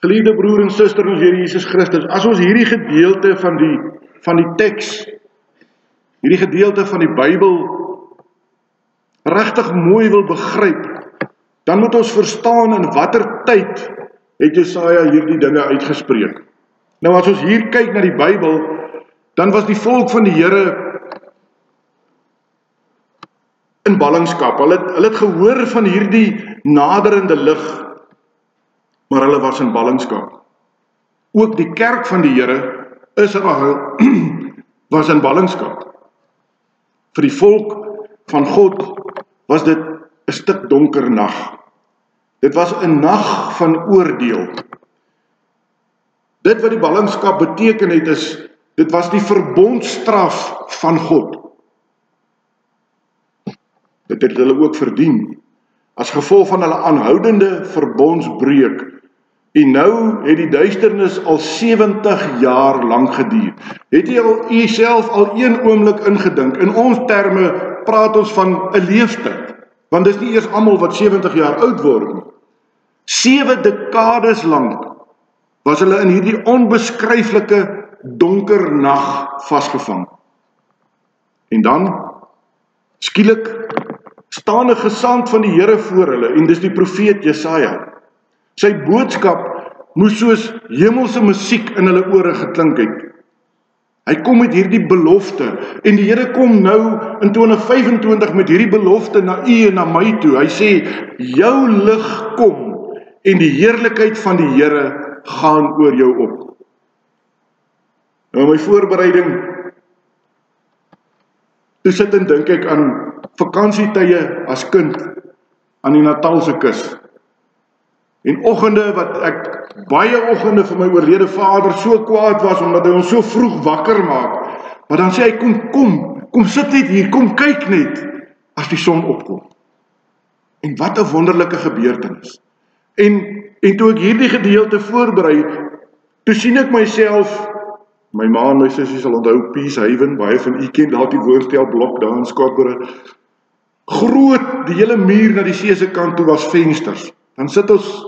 Geliefde broer en suster in ons Here Jesus Christus, as ons hierdie gedeelte van die teks, hierdie gedeelte van die Bybel regtig mooi wil begryp, dan moet ons verstaan in watter tyd het Jesaja hierdie dinge uitgespreek. Nou as ons hier kyk na die Bybel, dan was die volk van die Here in ballingskap. Hulle het gehoor van hierdie naderende lig, maar hulle was in ballingskap. Ook die kerk van die Here, Israel, was in ballingskap. Vir die volk van God was dit 'n stuk donker nag. Dit was 'n nag van oordeel. Dit wat die ballingskap beteken het is, dit was die verbondstraf van God. Dit het hulle ook verdien, as gevolg van hulle aanhoudende verbondsbreuk. En nou het die duisternis al 70 jaar lank geduur. Het jy al jouself al een oomblik ingedink? In ons terme praat ons van 'n leeftyd, want dis nie eers almal wat 70 jaar oud word nie. 7 dekades lank was hulle in hierdie onbeskryflike donker nag vasgevang. En dan, skielik, staan 'n gesant van die Here voor hulle, en dis die profeet Jesaja. Sy boodskap moes soos hemelse musiek in hulle ore geklink het. Hy kom met hierdie belofte, en die Here kom nou in 2025 met hierdie belofte na u en na my toe. Hy sê, jou lig kom, en die heerlikheid van die Here gaan oor jou op. Nou my voorbereiding, toe sit en dink ek aan vakansietye as kind aan die Natalse kus. En oggende wat ek baie oggende vir my oorlede vader so kwaad was omdat hy ons so vroeg wakker maak. Maar dan sê hy kom sit net hier, kom kyk net as die son opkom. En wat 'n wonderlike gebeurtenis. En toe ek hierdie gedeelte voorberei, toe sien ek myself, my ma en my sussie sal onthou Peace Haven, baie van u ken dalk die woonstelblok daar in Scottsboro. Groot, die hele muur na die see se kant toe was vensters. Dan sit ons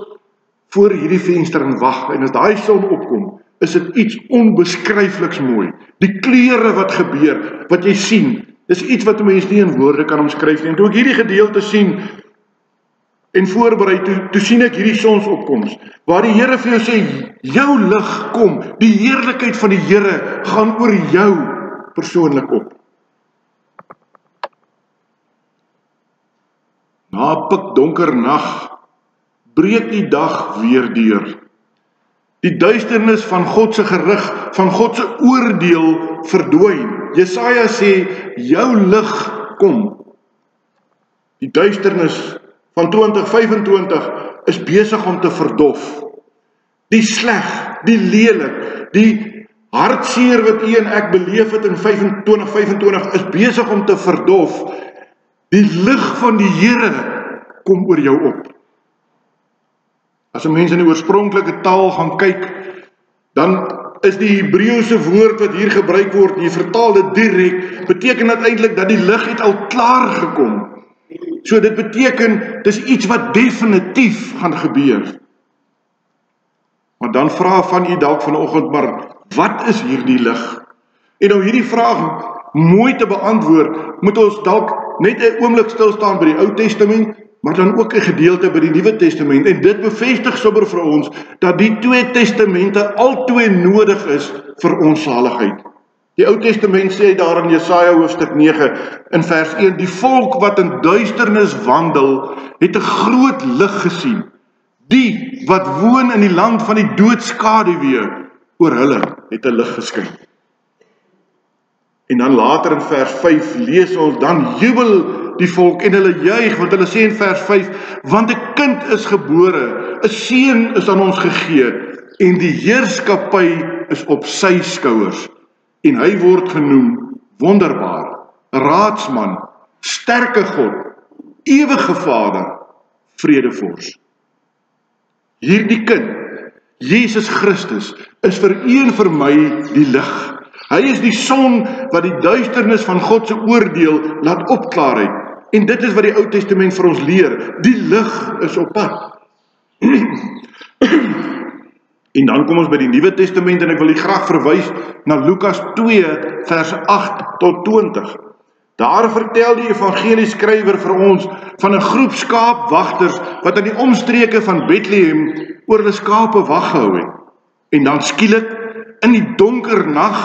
voor hierdie venster en wag, en as daai son opkom, is dit iets onbeskryfliks mooi. Die kleure wat gebeur, wat jy sien, dis iets wat 'n mens nie in woorde kan omskryf nie. En toe ek hierdie gedeelte sien en voorberei, toe sien ek hierdie sonsopkoms, waar die Here vir jou sê, jou lig kom, die heerlikheid van die Here gaan oor jou persoonlik op. Na 'n pikdonker nag breek die dag weer deur. Die duisternis van God se gerig, van God se oordeel verdwyn. Jesaja sê, jou lig kom. Die duisternis van 2025 is besig om te verdof. Die sleg, die lelik, die hartseer wat u en ek beleef het in 2025 is besig om te verdof. Die lig van die Here kom oor jou op. As 'n mens in die oorspronklike taal gaan kyk, dan is die Hebreëse woord wat hier gebruik word, jy vertaal dit direk, beteken dit eintlik dat die lig het al klaar gekom. So dit beteken, dis iets wat definitief gaan gebeur. Maar dan vra van u dalk vanoggend, maar wat is hierdie lig? En om hierdie vraag mooi te beantwoord, moet ons dalk net 'n oomblik stil staan by die Ou Testament, maar dan ook 'n gedeelte by die Nuwe Testament. En dit bevestig sommer vir ons, dat die twee testamente albei nodig is vir ons saligheid. Die Ou Testament sê daar in Jesaja hoofstuk 9 in vers 1, die volk wat in duisternis wandel, het 'n groot lig gesien. Die wat woon in die land van die doodskaduwee, oor hulle het 'n lig geskyn. En dan later in vers 5 lees ons, dan jubel die volk en hulle juig, want hulle sê in vers 5, want 'n kind is gebore, 'n seun is aan ons gegee, en die heerskappy is op sy skouers. En hy word genoem wonderbaar, raadsman, sterke God, ewige Vader, vredevors. Hierdie kind, Jesus Christus, is vir u en vir my die lig. Hy is die son wat die duisternis van God se oordeel laat opklaar het. En dit is wat die Ou Testament vir ons leer. Die lig is op pad. En dan kom ons by die Nuwe Testament en ek wil graag verwys na Lukas 2 vers 8 tot 20. Daar vertel die evangelieskrywer vir ons van 'n groep skaapwagters wat aan die omstreke van Bethlehem oor hulle skape wag gehou het. En dan skielik in die donker nag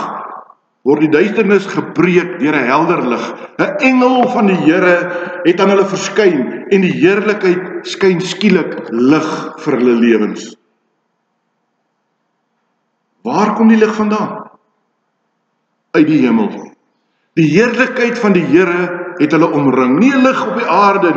word die duisternis gebreek deur 'n helder lig. 'n Engel van die Here het aan hulle verskyn en die heerlikheid skyn skielik lig vir hulle lewens. Waar kom die lig vandaan? Uit die hemel. Die heerlikheid van die Here het hulle omring. Nie 'n lig op die aarde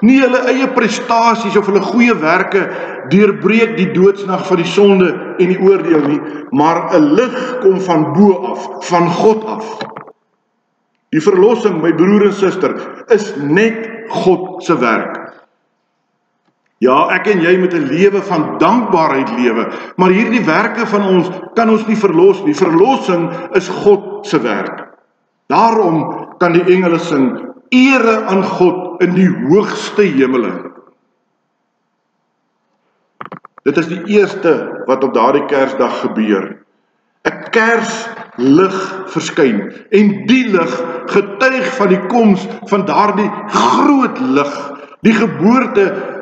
nie hulle eie prestasies of hulle goeie werke deurbreek die doodsnag van die sonde en die oordeel nie, maar 'n lig kom van bo af, van God af. Die verlossing, my broer en suster, is net God se werk. Ja, ek en jy moet 'n lewe van dankbaarheid lewe, maar hierdie werke van ons kan ons nie verlos nie. Verlossing is God se werk. Daarom kan die engele sing, ere aan God in die hoogste hemele. Dit is die eerste wat op daardie Kersdag gebeur. 'n Kerslig verskyn en die lig getuig van die koms van daardie groot lig, die geboorte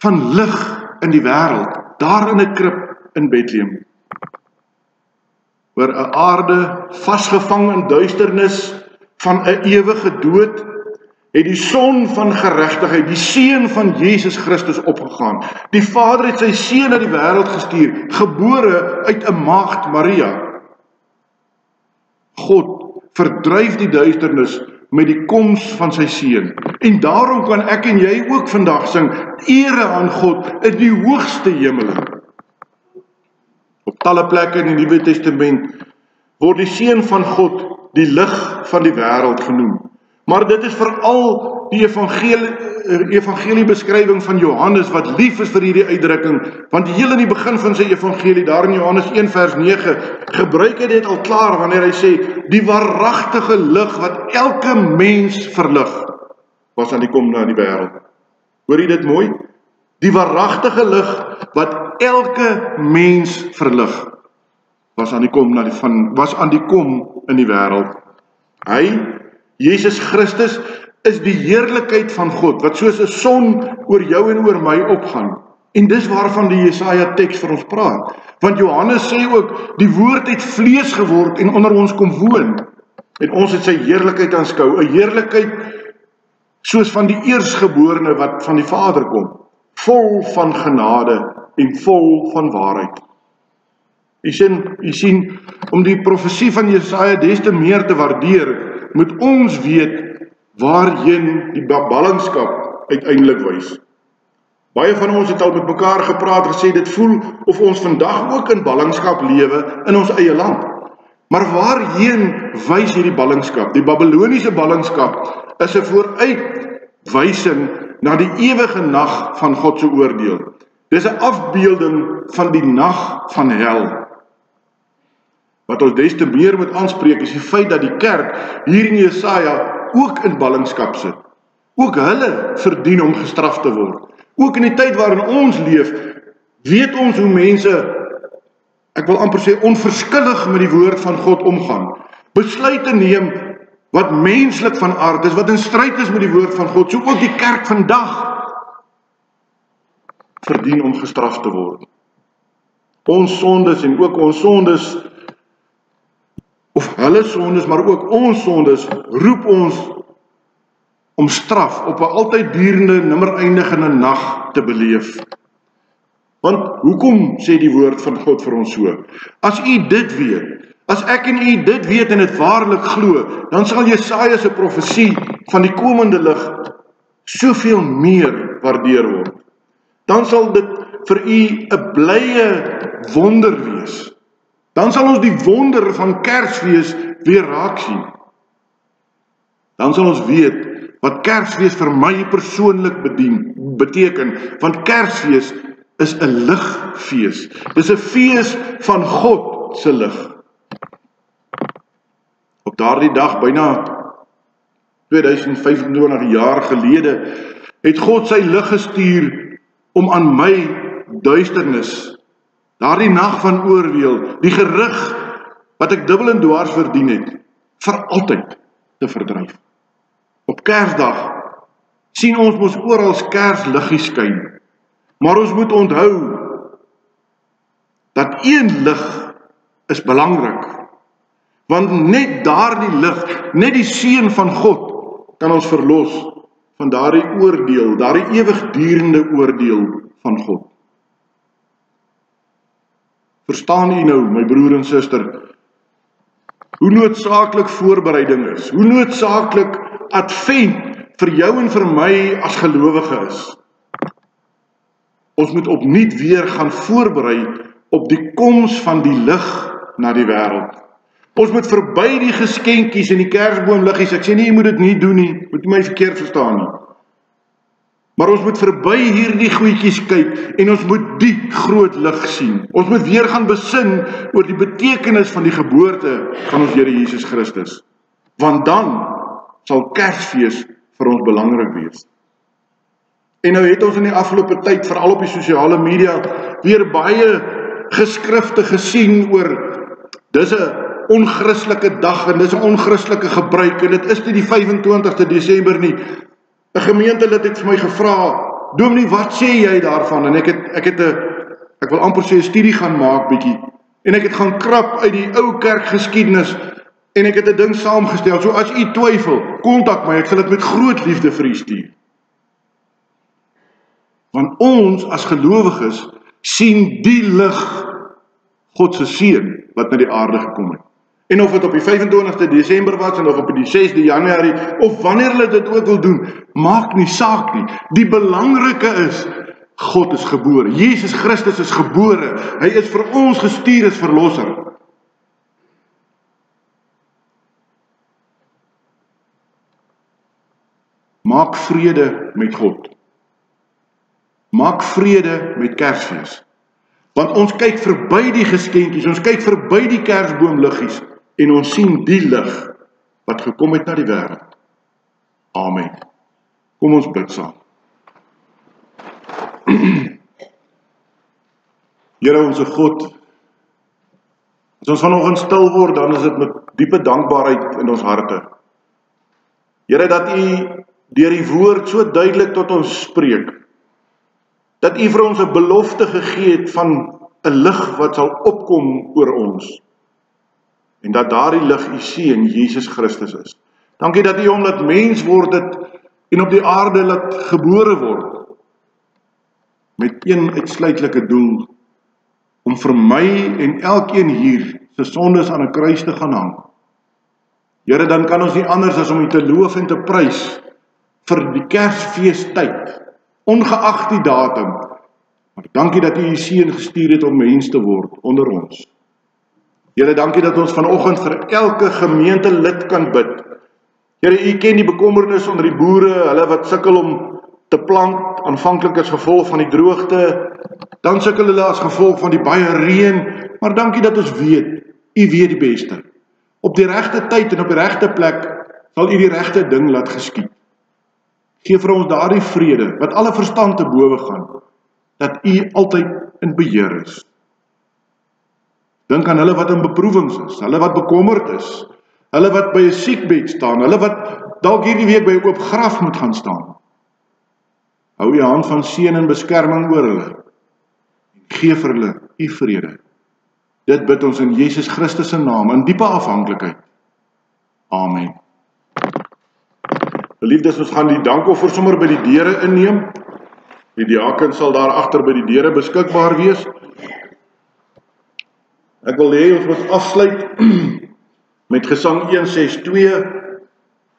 van lig in die wêreld, daar in 'n krib in Bethlehem. Oor 'n aarde vasgevang in duisternis van 'n ewige dood, het die son van geregtigheid, die seun van Jesus Christus opgegaan. Die Vader het sy seun na die wêreld gestuur, gebore uit 'n maagd Maria. God verdryf die duisternis met die koms van sy seun. En daarom kan ek en jy ook vandag sing, ere aan God in die hoogste hemele. Op talle plekke in die Nuwe Testament word die seun van God die lig van die wêreld genoem. Maar dit is veral die evangeliebeskrywing van Johannes wat lief is vir hierdie uitdrukking, want heel in die begin van sy evangelie, daar in Johannes 1 vers 9, gebruik hy dit al klaar wanneer hy sê, die waaragtige lig wat elke mens verlig, was aan die kom na die wêreld. Hoor jy dit mooi? Die waaragtige lig wat elke mens verlig, was aan die kom in die wêreld. Hy, Jesus Christus, is die heerlikheid van God, wat soos 'n son oor jou en oor my opgaan. En dis waarvan die Jesaja teks vir ons praat. Want Johannes sê ook, die woord het vlees geword en onder ons kom woon. En ons het sy heerlikheid aanskou, 'n heerlikheid soos van die eersgeborene wat van die Vader kom, vol van genade en vol van waarheid. U sien, om die profesie van Jesaja des te meer te waardeer, moet ons weet waarheen die ballingskap uiteindelik wys. Baie van ons het al met mekaar gepraat, gesê dit voel of ons vandag ook in ballingskap lewe in ons eie land. Maar waarheen wys hierdie ballingskap? Die Babyloniese ballingskap is 'n vooruitwysing na die ewige nag van God se oordeel. Dis 'n afbeelding van die nag van hel. Wat ons des te meer moet aanspreek is die feit dat die kerk hier in Jesaja ook in ballingskap sit. Ook hulle verdien om gestraf te word. Ook in die tyd waarin ons leef, weet ons hoe mense, ek wil amper sê, onverskillig met die woord van God omgaan. Besluite neem wat menslik van aard is, wat in stryd is met die woord van God. So ook die kerk vandag verdien om gestraf te word. Ons sondes en ook ons sondes, of hulle sondes, maar ook ons sondes, roep ons om straf op 'n altyd durende, nimmer eindigende nag te beleef. Want hoekom sê die woord van God vir ons so? As u dit weet, as ek en u dit weet en dit waarlik glo, dan sal Jesaja se profesie van die komende lig soveel meer waardeer word. Dan sal dit vir u 'n blye wonder wees. Dan sal ons die wonder van Kersfees weer raak sien. Dan sal ons weet wat Kersfees vir my persoonlik beteken, want Kersfees is 'n ligfees. Dis 'n fees van God se lig. Op daardie dag, byna 2025 jaar gelede, het God sy lig gestuur om aan my duisternis daardie nag van oordeel, die gerig wat ek dubbel en dwars verdien het, vir altyd te verdryf. Op Kersdag sien ons mos oral kersliggies skyn, maar ons moet onthou dat een lig is belangrik, want net daardie lig, net die seun van God kan ons verlos van daardie oordeel, daardie ewigdurende oordeel van God. Verstaan u nou, my broer en suster, hoe noodsaaklik voorbereiding is, hoe noodsaaklik advent vir jou en vir my as gelowige is. Ons moet opnuut weer gaan voorberei op die koms van die lig na die wêreld. Ons moet verby die geskenkies en die kersboomliggies, ek sê nie, jy moet dit nie doen nie, moet my verkeerd verstaan nie. Maar ons moet verby hierdie goedjies kyk en ons moet die groot lig sien. Ons moet weer gaan besin oor die betekenis van die geboorte van ons Here Jesus Christus. Want dan sal Kersfees vir ons belangrik wees. En nou het ons in die afgelope tyd, veral op die sosiale media, weer baie geskrifte gesien oor dis 'n onchristelike dag en dis 'n onchristelike gebruik en dit is nie die 25ste Desember nie. 'n Gemeentelid het vir my gevra, Dominee, wat sê jy daarvan? En ek wil amper sê 'n studie gaan maak bietjie. En ek het gaan krap uit die ou kerkgeskiedenis en ek het 'n ding saamgestel. So as u twyfel, kontak my, ek sal dit met groot liefde vir u stuur. Want ons as gelowiges sien die lig, God se seun wat na die aarde gekom het. En of dit op die 25ste Desember was en of op die 6de Januarie of wanneer hulle dit ook wil doen, maak nie saak nie. Die belangrike is, God is gebore. Jesus Christus is gebore. Hy is vir ons gestuur as verlosser. Maak vrede met God. Maak vrede met Kersfees. Want ons kyk verby die geskenkies, ons kyk verby die kersboomliggies en ons sien die lig wat gekom het na die wêreld. Amen. Kom ons bid saam. Here onse God, as ons vanoggend stil word, dan is dit met diepe dankbaarheid in ons harte. Here, dat u deur die woord so duidelik tot ons spreek, dat u vir ons 'n belofte gegee het van 'n lig wat sal opkom oor ons. En dat daardie lig u seun Jesus Christus is. Dankie dat u hom laat mens word het en op die aarde laat gebore word. Met een uitsluitlike doel, om vir my en elkeen hier se sondes aan 'n kruis te gaan hang. Here, dan kan ons nie anders as om u te loof en te prys vir die Kersfeestyd, ongeag die datum. Maar dankie dat u u seun gestuur het om mens te word onder ons. Here, dankie dat ons vanoggend vir elke gemeentelid kan bid. Here, u ken die bekommernis onder die boere, hulle wat sukkel om te plant, aanvanklik as gevolg van die droogte, dan sukkel hulle as gevolg van die baie reën, maar dankie dat ons weet, u weet die beste. Op die regte tyd en op die regte plek sal u die regte ding laat geskied. Geef vir ons daardie vrede, wat alle verstand te bowe gaan, dat u altyd in beheer is. Dink aan hulle wat in beproewings is, hulle wat bekommerd is, hulle wat by 'n siekbed staan, hulle wat dalk hierdie week by 'n oop graf moet gaan staan. Hou u hand van seën en beskerming oor hulle, en gee vir hulle u vrede. Dit bid ons in Jesus Christus se naam, in diepe afhanklikheid. Amen. Geliefdes, ons gaan die dankoffer sommer by die deure inneem. Die diaken sal daar agter by die deure beskikbaar wees. Ek wil hê ons moet afsluit met Gesang 162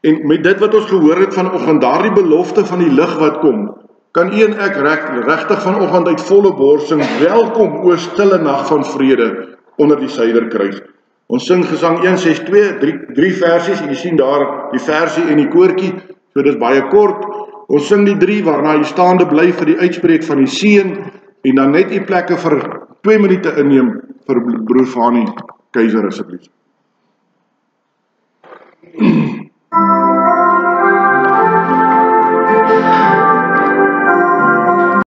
en met dit wat ons gehoor het vanoggend, daardie belofte van die lig wat kom, kan u en ek regtig vanoggend uit volle bors sing, welkom o stille nag van vrede onder die suiderkruis. Ons sing Gesang 162, drie versies, en jy sien daar die versie en die koortjie, so dit is baie kort. Ons sing die 3 waarna jy staande bly vir die uitspreek van die seën en dan net die plekke vir 2 minute inneem vir broer Fanie Keiser asseblief.